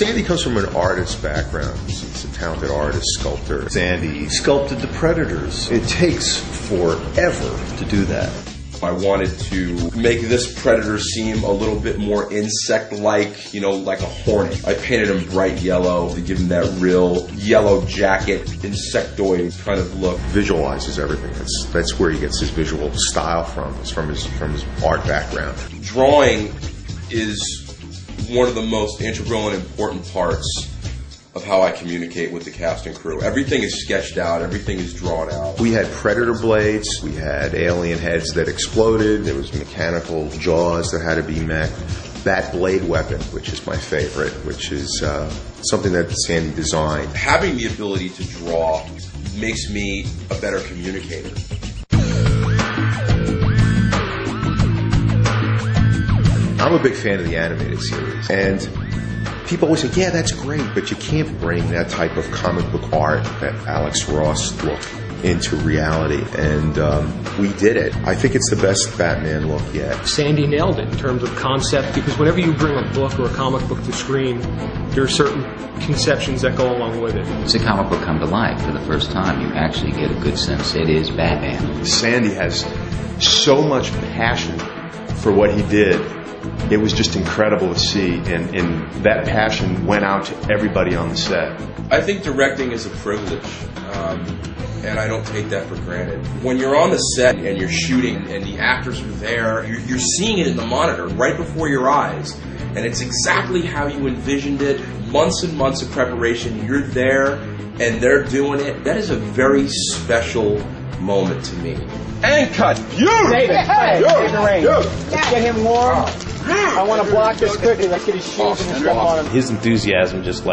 Sandy comes from an artist background. He's a talented artist, sculptor. Sandy sculpted the Predators. It takes forever to do that. I wanted to make this predator seem a little bit more insect-like, you know, like a hornet. I painted him bright yellow to give him that real yellow jacket, insectoid kind of look. Visualizes everything. That's where he gets his visual style from. It's from his art background. Drawing is one of the most integral and important parts of how I communicate with the cast and crew. Everything is sketched out, everything is drawn out. We had predator blades, we had alien heads that exploded, there was mechanical jaws that had to be met. That blade weapon, which is my favorite, which is something that Sandy designed. Having the ability to draw makes me a better communicator. I'm a big fan of the animated series, and people always say, yeah, that's great, but you can't bring that type of comic book art that Alex Ross look into reality, and we did it. I think it's the best Batman look yet. Sandy nailed it in terms of concept, because whenever you bring a book or a comic book to screen, there are certain conceptions that go along with it. It's a comic book come to life for the first time. You actually get a good sense it is Batman. Sandy has so much passion for what he did. It was just incredible to see, and that passion went out to everybody on the set. I think directing is a privilege, and I don't take that for granted. When you're on the set and you're shooting and the actors are there, you're seeing it in the monitor right before your eyes, and it's exactly how you envisioned it. Months and months of preparation, you're there, and they're doing it. That is a very special moment to me. And cut. You! David, hey, you! Let's get him warm. I want to block this quickly. Let's get his shoes and stuff on him. His enthusiasm just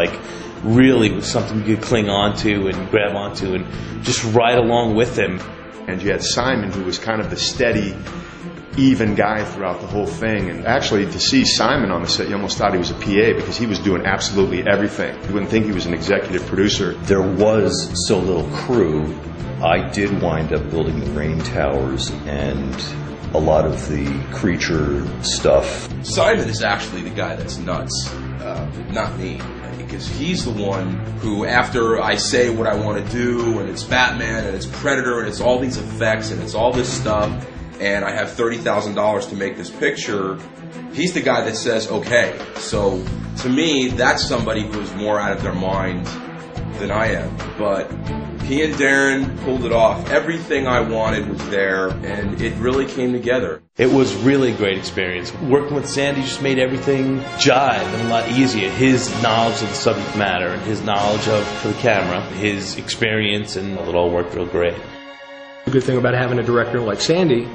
really was something you could cling on to and grab onto and just ride along with him. And you had Simon, who was kind of the steady, even guy throughout the whole thing. And actually, to see Simon on the set, you almost thought he was a PA because he was doing absolutely everything. You wouldn't think he was an executive producer. There was so little crew. I did wind up building the rain towers and a lot of the creature stuff. Simon is actually the guy that's nuts, not me. Because he's the one who, after I say what I want to do, and it's Batman, and it's Predator, and it's all these effects, and it's all this stuff, and I have $30,000 to make this picture, he's the guy that says, okay. So, to me, that's somebody who's more out of their mind than I am. But he and Darren pulled it off. Everything I wanted was there, and it really came together. It was really a great experience. Working with Sandy just made everything jive and a lot easier. His knowledge of the subject matter and his knowledge of the camera, his experience, and it all worked real great. The good thing about having a director like Sandy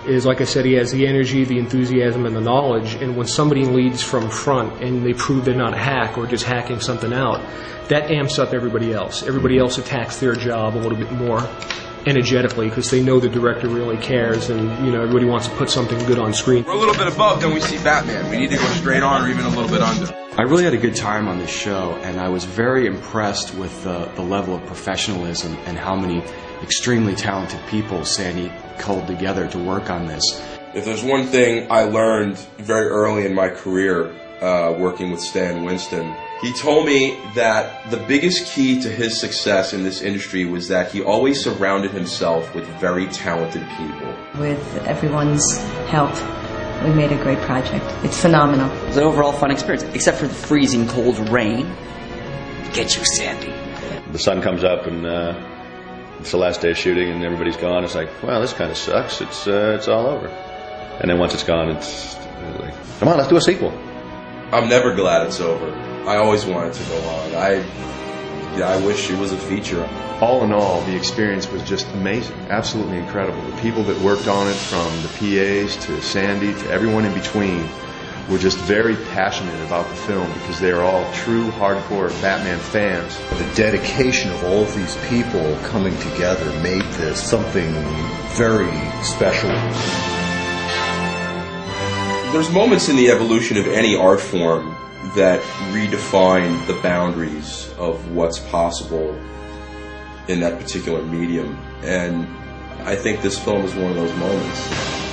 is, like I said, he has the energy, the enthusiasm, and the knowledge, and when somebody leads from front and they prove they're not a hack or just hacking something out, that amps up everybody else. Everybody else attacks their job a little bit more energetically because they know the director really cares, and everybody wants to put something good on screen. We're a little bit above, then we see Batman. We need to go straight on or even a little bit under. I really had a good time on this show, and I was very impressed with the level of professionalism and how many extremely talented people Sandy culled together to work on this. If there's one thing I learned very early in my career working with Stan Winston, he told me that the biggest key to his success in this industry was that he always surrounded himself with very talented people. With everyone's help, we made a great project. It's phenomenal. It was an overall fun experience, except for the freezing cold rain. Get you, Sandy. The sun comes up and it's the last day of shooting and everybody's gone. It's like, well, this kind of sucks. It's all over. And then once it's gone, it's like, come on, let's do a sequel. I'm never glad it's over. I always want it to go on. I wish it was a feature. All in all, the experience was just amazing, absolutely incredible. The people that worked on it, from the PAs to Sandy to everyone in between, were just very passionate about the film because they are all true hardcore Batman fans. The dedication of all of these people coming together made this something very special. There's moments in the evolution of any art form that redefine the boundaries of what's possible in that particular medium. And I think this film is one of those moments.